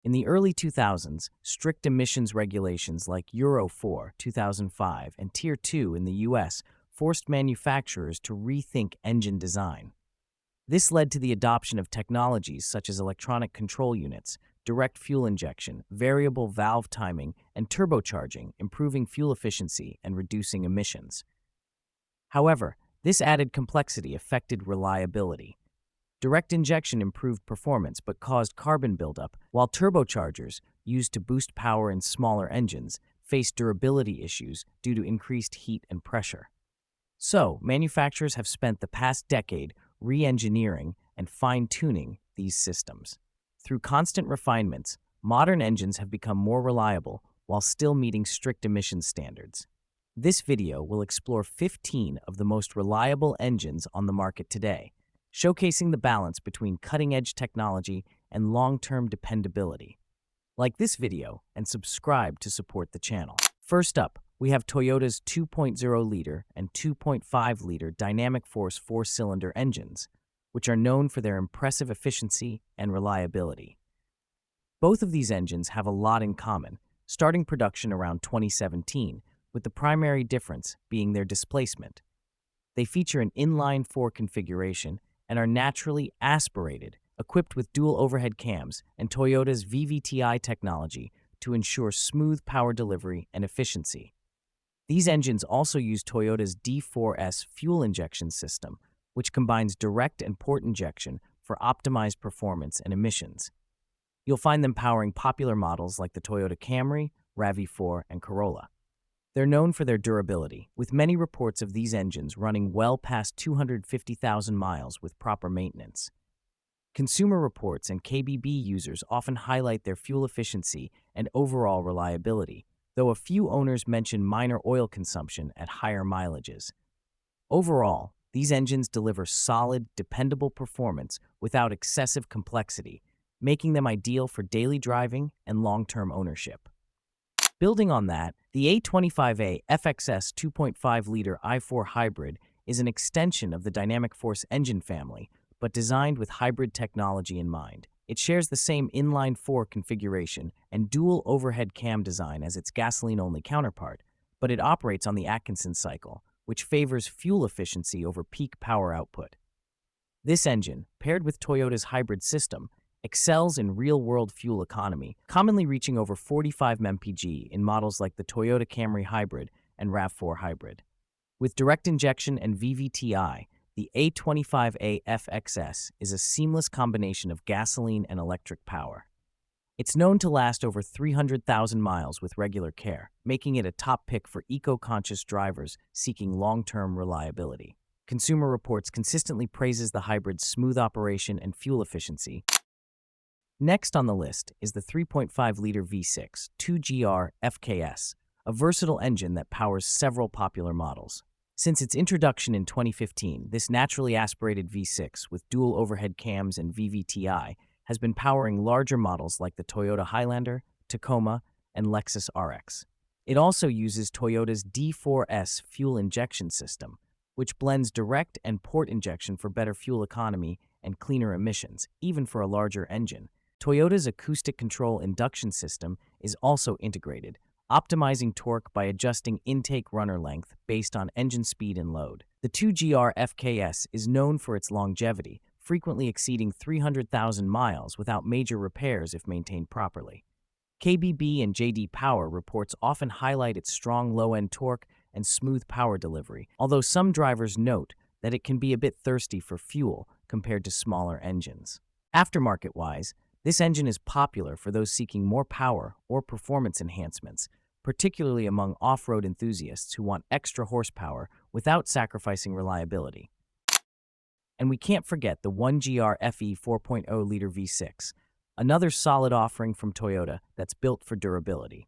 In the early 2000s, strict emissions regulations like Euro 4, 2005, and Tier 2 in the US forced manufacturers to rethink engine design. This led to the adoption of technologies such as electronic control units, direct fuel injection, variable valve timing, and turbocharging, improving fuel efficiency and reducing emissions. However, this added complexity affected reliability. Direct injection improved performance but caused carbon buildup, while turbochargers, used to boost power in smaller engines, faced durability issues due to increased heat and pressure. So, manufacturers have spent the past decade re-engineering and fine-tuning these systems. Through constant refinements, modern engines have become more reliable while still meeting strict emissions standards. This video will explore 15 of the most reliable engines on the market today, showcasing the balance between cutting-edge technology and long-term dependability. Like this video and subscribe to support the channel. First up, we have Toyota's 2.0-liter and 2.5-liter dynamic force four-cylinder engines, which are known for their impressive efficiency and reliability. Both of these engines have a lot in common, starting production around 2017, with the primary difference being their displacement. They feature an inline-four configuration and are naturally aspirated, equipped with dual overhead cams and Toyota's VVTi technology to ensure smooth power delivery and efficiency. These engines also use Toyota's D4S fuel injection system, which combines direct and port injection for optimized performance and emissions. You'll find them powering popular models like the Toyota Camry, RAV4, and Corolla. They're known for their durability, with many reports of these engines running well past 250,000 miles with proper maintenance. Consumer reports and KBB users often highlight their fuel efficiency and overall reliability, though a few owners mention minor oil consumption at higher mileages. Overall, these engines deliver solid, dependable performance without excessive complexity, making them ideal for daily driving and long-term ownership. Building on that, the A25A FXS 2.5-liter i4 hybrid is an extension of the Dynamic Force engine family, but designed with hybrid technology in mind. It shares the same inline-four configuration and dual overhead cam design as its gasoline-only counterpart, but it operates on the Atkinson cycle, which favors fuel efficiency over peak power output. This engine, paired with Toyota's hybrid system, excels in real-world fuel economy, commonly reaching over 45 mpg in models like the Toyota Camry Hybrid and RAV4 Hybrid. With direct injection and VVTi, the A25A FXS is a seamless combination of gasoline and electric power. It's known to last over 300,000 miles with regular care, making it a top pick for eco-conscious drivers seeking long-term reliability. Consumer Reports consistently praises the hybrid's smooth operation and fuel efficiency. Next on the list is the 3.5-liter V6 2GR FKS, a versatile engine that powers several popular models. Since its introduction in 2015, this naturally aspirated V6 with dual overhead cams and VVTi has been powering larger models like the Toyota Highlander, Tacoma, and Lexus RX. It also uses Toyota's D4S fuel injection system, which blends direct and port injection for better fuel economy and cleaner emissions, even for a larger engine. Toyota's acoustic control induction system is also integrated, optimizing torque by adjusting intake runner length based on engine speed and load. The 2GR FKS is known for its longevity, frequently exceeding 300,000 miles without major repairs if maintained properly. KBB and JD Power reports often highlight its strong low-end torque and smooth power delivery, although some drivers note that it can be a bit thirsty for fuel compared to smaller engines. Aftermarket-wise, this engine is popular for those seeking more power or performance enhancements, particularly among off-road enthusiasts who want extra horsepower without sacrificing reliability. And we can't forget the 1GR FE 4.0-liter V6, another solid offering from Toyota that's built for durability.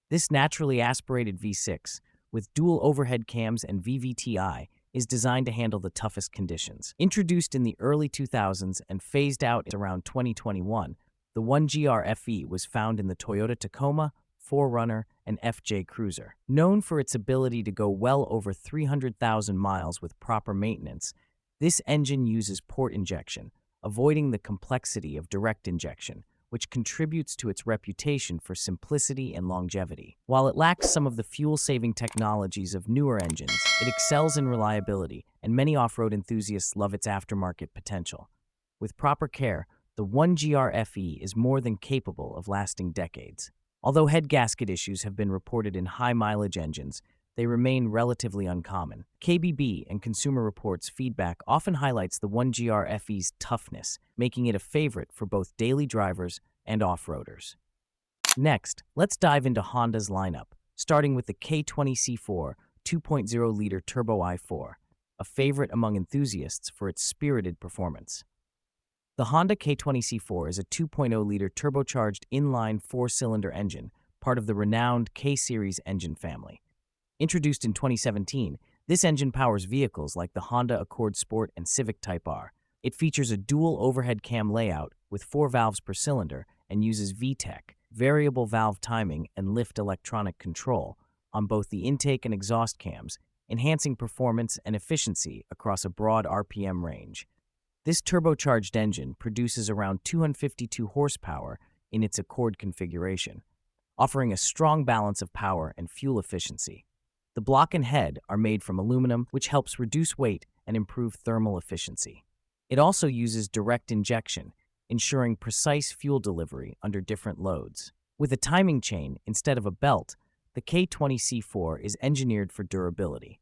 This naturally aspirated V6, with dual overhead cams and VVTi, is designed to handle the toughest conditions. Introduced in the early 2000s and phased out around 2021, the 1GR FE was found in the Toyota Tacoma, 4Runner, and FJ Cruiser. Known for its ability to go well over 300,000 miles with proper maintenance, this engine uses port injection, avoiding the complexity of direct injection, which contributes to its reputation for simplicity and longevity. While it lacks some of the fuel-saving technologies of newer engines, it excels in reliability, and many off-road enthusiasts love its aftermarket potential. With proper care, the 1GR FE is more than capable of lasting decades. Although head gasket issues have been reported in high-mileage engines, they remain relatively uncommon. KBB and Consumer Reports feedback often highlights the 1GR FE's toughness, making it a favorite for both daily drivers and off-roaders. Next, let's dive into Honda's lineup, starting with the K20C4 2.0-liter Turbo i4, a favorite among enthusiasts for its spirited performance. The Honda K20C4 is a 2.0-liter turbocharged inline four-cylinder engine, part of the renowned K-Series engine family. Introduced in 2017, this engine powers vehicles like the Honda Accord Sport and Civic Type R. It features a dual overhead cam layout with 4 valves per cylinder and uses VTEC, variable valve timing and lift electronic control, on both the intake and exhaust cams, enhancing performance and efficiency across a broad RPM range. This turbocharged engine produces around 252 horsepower in its Accord configuration, offering a strong balance of power and fuel efficiency. The block and head are made from aluminum, which helps reduce weight and improve thermal efficiency. It also uses direct injection, ensuring precise fuel delivery under different loads. With a timing chain instead of a belt, the K20C4 is engineered for durability.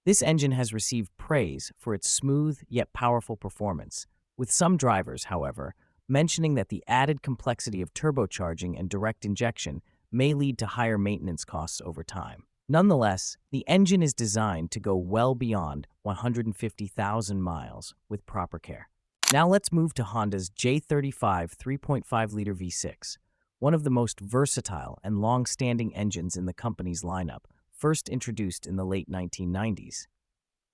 This engine has received praise for its smooth yet powerful performance, with some drivers, however, mentioning that the added complexity of turbocharging and direct injection may lead to higher maintenance costs over time. Nonetheless, the engine is designed to go well beyond 150,000 miles with proper care. Now let's move to Honda's J35 3.5-liter V6, one of the most versatile and long-standing engines in the company's lineup, first introduced in the late 1990s.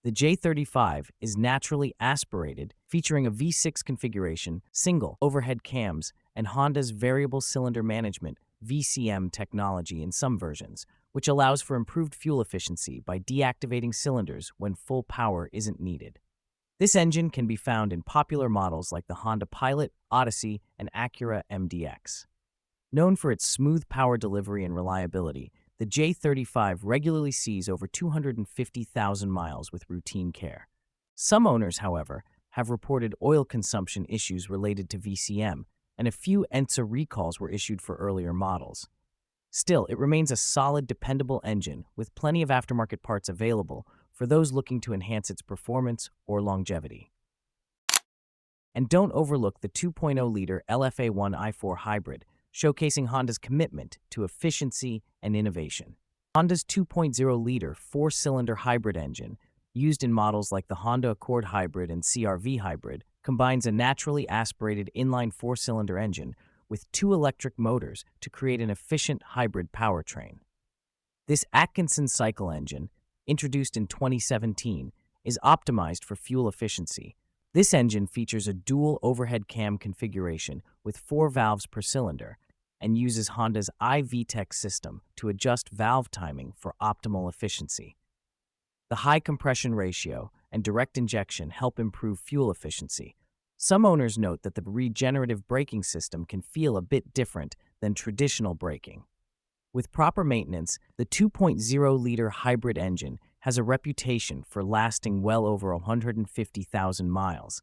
The J35 is naturally aspirated, featuring a V6 configuration, single overhead cams, and Honda's variable cylinder management (VCM) technology in some versions, which allows for improved fuel efficiency by deactivating cylinders when full power isn't needed. This engine can be found in popular models like the Honda Pilot, Odyssey, and Acura MDX. Known for its smooth power delivery and reliability, the J35 regularly sees over 250,000 miles with routine care. Some owners, however, have reported oil consumption issues related to VCM, and a few ENTSA recalls were issued for earlier models. Still, it remains a solid, dependable engine with plenty of aftermarket parts available for those looking to enhance its performance or longevity. And don't overlook the 2.0-liter LFA1 i4 hybrid, showcasing Honda's commitment to efficiency and innovation. Honda's 2.0-liter four-cylinder hybrid engine, used in models like the Honda Accord Hybrid and CR-V Hybrid, combines a naturally aspirated inline four-cylinder engine with 2 electric motors to create an efficient hybrid powertrain. This Atkinson cycle engine, introduced in 2017, is optimized for fuel efficiency. This engine features a dual overhead cam configuration with 4 valves per cylinder and uses Honda's iVTEC system to adjust valve timing for optimal efficiency. The high compression ratio and direct injection help improve fuel efficiency. Some owners note that the regenerative braking system can feel a bit different than traditional braking. With proper maintenance, the 2.0-liter hybrid engine has a reputation for lasting well over 150,000 miles.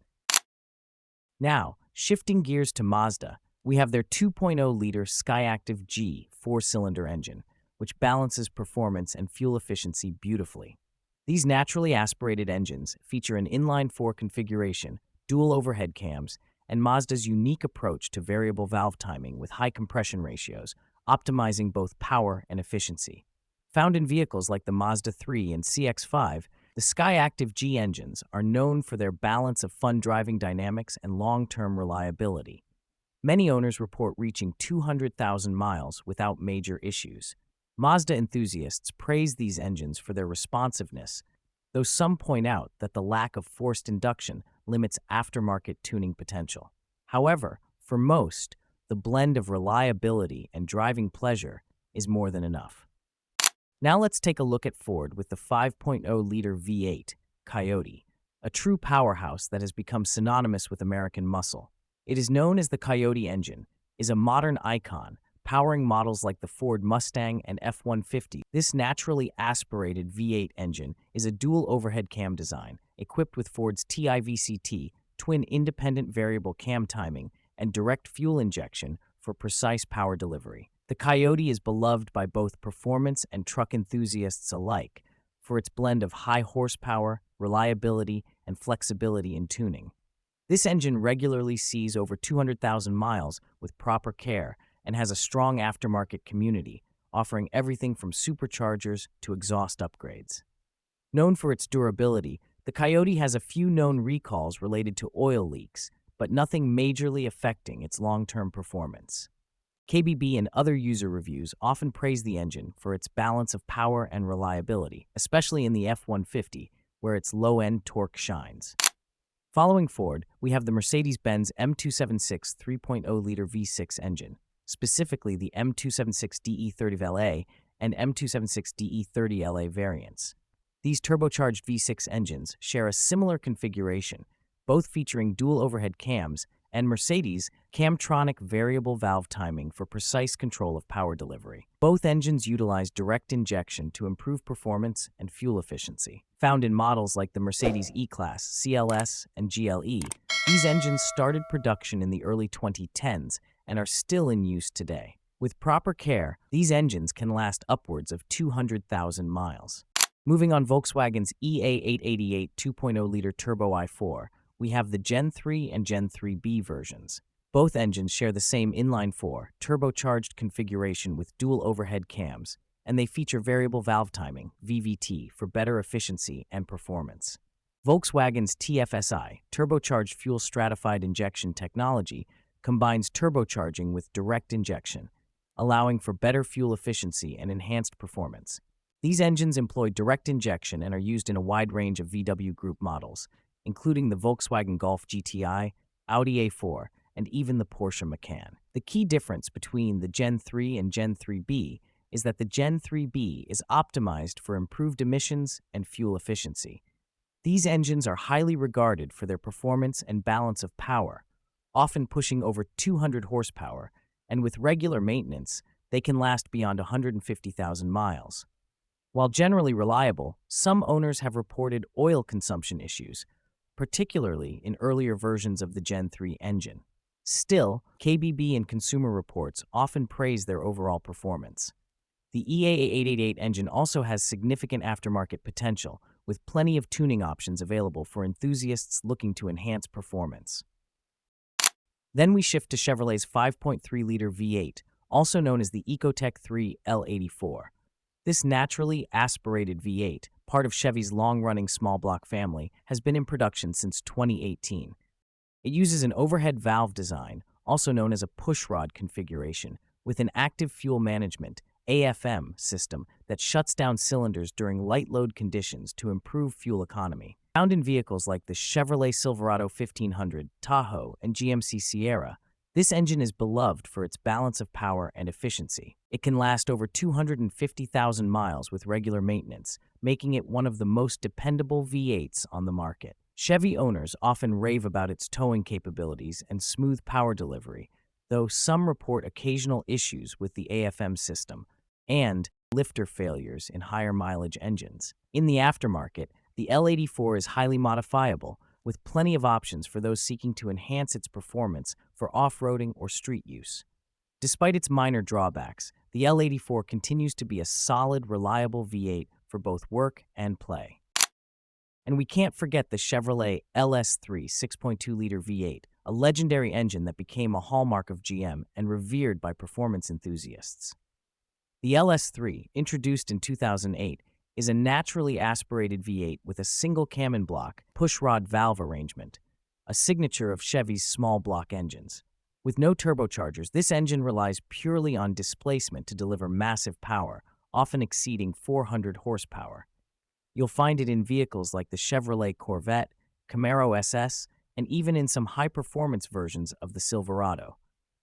Now, shifting gears to Mazda, we have their 2.0-liter Skyactiv-G four-cylinder engine, which balances performance and fuel efficiency beautifully. These naturally aspirated engines feature an inline-four configuration, dual overhead cams, and Mazda's unique approach to variable valve timing with high compression ratios, optimizing both power and efficiency. Found in vehicles like the Mazda 3 and CX-5, the Skyactiv-G engines are known for their balance of fun driving dynamics and long-term reliability. Many owners report reaching 200,000 miles without major issues. Mazda enthusiasts praise these engines for their responsiveness, though some point out that the lack of forced induction limits aftermarket tuning potential. However, for most, the blend of reliability and driving pleasure is more than enough. Now let's take a look at Ford with the 5.0-liter V8 Coyote, a true powerhouse that has become synonymous with American muscle. It is known as the Coyote engine. is a modern icon, powering models like the Ford Mustang and F-150. This naturally aspirated V8 engine is a dual overhead cam design, equipped with Ford's TIVCT, twin independent variable cam timing, and direct fuel injection for precise power delivery. The Coyote is beloved by both performance and truck enthusiasts alike for its blend of high horsepower, reliability, and flexibility in tuning. This engine regularly sees over 200,000 miles with proper care and has a strong aftermarket community, offering everything from superchargers to exhaust upgrades. Known for its durability, the Coyote has a few known recalls related to oil leaks, but nothing majorly affecting its long-term performance. KBB and other user reviews often praise the engine for its balance of power and reliability, especially in the F-150, where its low-end torque shines. Following Ford, we have the Mercedes-Benz M276 3.0-liter V6 engine, specifically the M276DE30LA and M276DE30LA variants. These turbocharged V6 engines share a similar configuration, both featuring dual overhead cams and Mercedes' Camtronic variable valve timing for precise control of power delivery. Both engines utilize direct injection to improve performance and fuel efficiency. Found in models like the Mercedes E-Class, CLS, and GLE, these engines started production in the early 2010s and are still in use today. With proper care, these engines can last upwards of 200,000 miles. Moving on Volkswagen's EA888 2.0-liter Turbo i4, we have the Gen 3 and Gen 3B versions. Both engines share the same inline-four, turbocharged configuration with dual overhead cams, and they feature variable valve timing, VVT, for better efficiency and performance. Volkswagen's TFSI, turbocharged fuel stratified injection technology, combines turbocharging with direct injection, allowing for better fuel efficiency and enhanced performance. These engines employ direct injection and are used in a wide range of VW Group models, including the Volkswagen Golf GTI, Audi A4, and even the Porsche Macan. The key difference between the Gen 3 and Gen 3B is that the Gen 3B is optimized for improved emissions and fuel efficiency. These engines are highly regarded for their performance and balance of power, often pushing over 200 horsepower, and with regular maintenance, they can last beyond 150,000 miles. While generally reliable, some owners have reported oil consumption issues, particularly in earlier versions of the Gen 3 engine. Still, KBB and Consumer Reports often praise their overall performance. The EA888 engine also has significant aftermarket potential, with plenty of tuning options available for enthusiasts looking to enhance performance. Then we shift to Chevrolet's 5.3-liter V8, also known as the Ecotec 3 L84. This naturally aspirated V8, part of Chevy's long-running small block family, has been in production since 2018. It uses an overhead valve design, also known as a pushrod configuration, with an active fuel management AFM system that shuts down cylinders during light load conditions to improve fuel economy. Found in vehicles like the Chevrolet Silverado 1500, Tahoe, and GMC Sierra, this engine is beloved for its balance of power and efficiency. It can last over 250,000 miles with regular maintenance, making it one of the most dependable V8s on the market. Chevy owners often rave about its towing capabilities and smooth power delivery, though some report occasional issues with the AFM system and lifter failures in higher mileage engines. In the aftermarket, the L84 is highly modifiable, with plenty of options for those seeking to enhance its performance for off-roading or street use. Despite its minor drawbacks, the L84 continues to be a solid, reliable V8 for both work and play. And we can't forget the Chevrolet LS3 6.2-liter V8, a legendary engine that became a hallmark of GM and revered by performance enthusiasts. The LS3, introduced in 2008, is a naturally aspirated V8 with a single cam block pushrod valve arrangement, a signature of Chevy's small block engines. With no turbochargers, this engine relies purely on displacement to deliver massive power, often exceeding 400 horsepower. You'll find it in vehicles like the Chevrolet Corvette, Camaro SS, and even in some high-performance versions of the Silverado.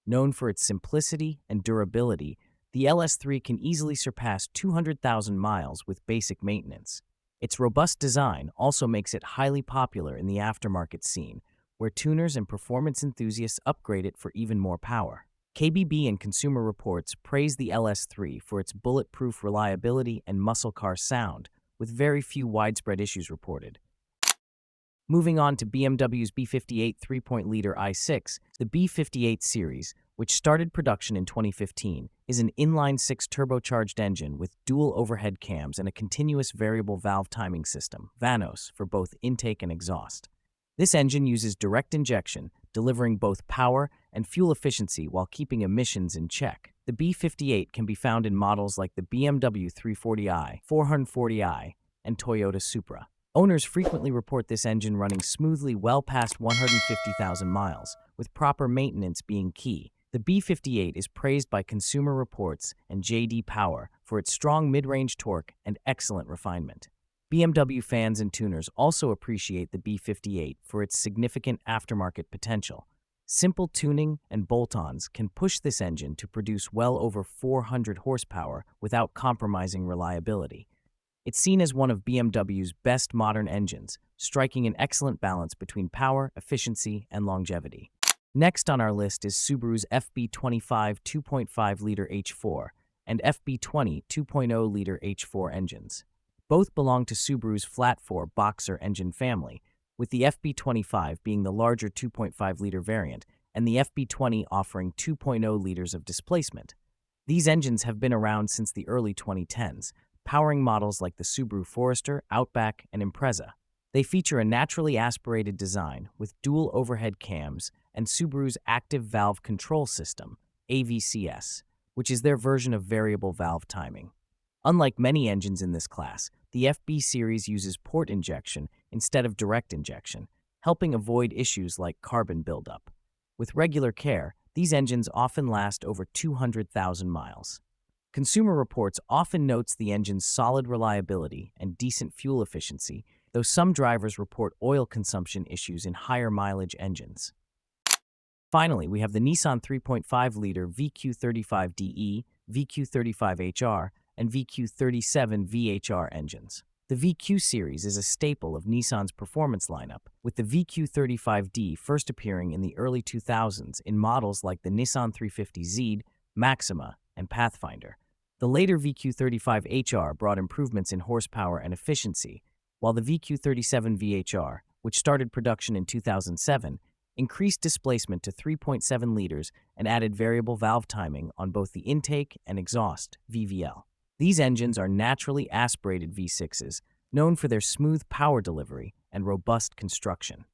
Known for its simplicity and durability, the LS3 can easily surpass 200,000 miles with basic maintenance. Its robust design also makes it highly popular in the aftermarket scene, where tuners and performance enthusiasts upgrade it for even more power. KBB and Consumer Reports praised the LS3 for its bulletproof reliability and muscle car sound, with very few widespread issues reported. Moving on to BMW's B58 3.0-liter i6, the B58 series, which started production in 2015, is an inline-six turbocharged engine with dual overhead cams and a continuous variable valve timing system, VANOS, for both intake and exhaust. This engine uses direct injection, delivering both power and fuel efficiency while keeping emissions in check. The B58 can be found in models like the BMW 340i, 440i, and Toyota Supra. Owners frequently report this engine running smoothly well past 150,000 miles, with proper maintenance being key. The B58 is praised by Consumer Reports and J.D. Power for its strong mid-range torque and excellent refinement. BMW fans and tuners also appreciate the B58 for its significant aftermarket potential. Simple tuning and bolt-ons can push this engine to produce well over 400 horsepower without compromising reliability. It's seen as one of BMW's best modern engines, striking an excellent balance between power, efficiency, and longevity. Next on our list is Subaru's FB25 2.5-liter H4 and FB20 2.0-liter H4 engines. Both belong to Subaru's flat-4 Boxer engine family, with the FB25 being the larger 2.5-liter variant and the FB20 offering 2.0 liters of displacement. These engines have been around since the early 2010s, powering models like the Subaru Forester, Outback, and Impreza. They feature a naturally aspirated design with dual overhead cams and Subaru's active valve control system, AVCS, which is their version of variable valve timing. Unlike many engines in this class, the FB series uses port injection instead of direct injection, helping avoid issues like carbon buildup. With regular care, these engines often last over 200,000 miles. Consumer Reports often notes the engine's solid reliability and decent fuel efficiency, though some drivers report oil consumption issues in higher mileage engines. Finally, we have the Nissan 3.5-liter VQ35DE, VQ35HR, and VQ37 VHR engines. The VQ series is a staple of Nissan's performance lineup, with the VQ35D first appearing in the early 2000s in models like the Nissan 350Z, Maxima, and Pathfinder. The later VQ35HR brought improvements in horsepower and efficiency, while the VQ37 VHR, which started production in 2007, increased displacement to 3.7 liters and added variable valve timing on both the intake and exhaust, VVL. These engines are naturally aspirated V6s, known for their smooth power delivery and robust construction.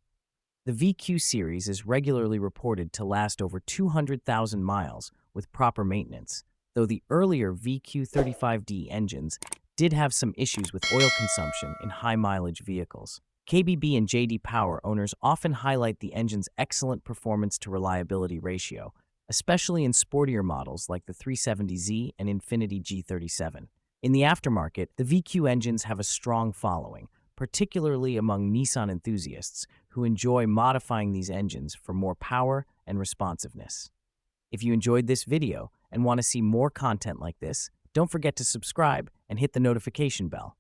The VQ series is regularly reported to last over 200,000 miles with proper maintenance, though the earlier VQ35D engines did have some issues with oil consumption in high-mileage vehicles. KBB and J.D. Power owners often highlight the engine's excellent performance-to-reliability ratio, especially in sportier models like the 370Z and Infiniti G37. In the aftermarket, the VQ engines have a strong following, particularly among Nissan enthusiasts who enjoy modifying these engines for more power and responsiveness. If you enjoyed this video and want to see more content like this, don't forget to subscribe and hit the notification bell.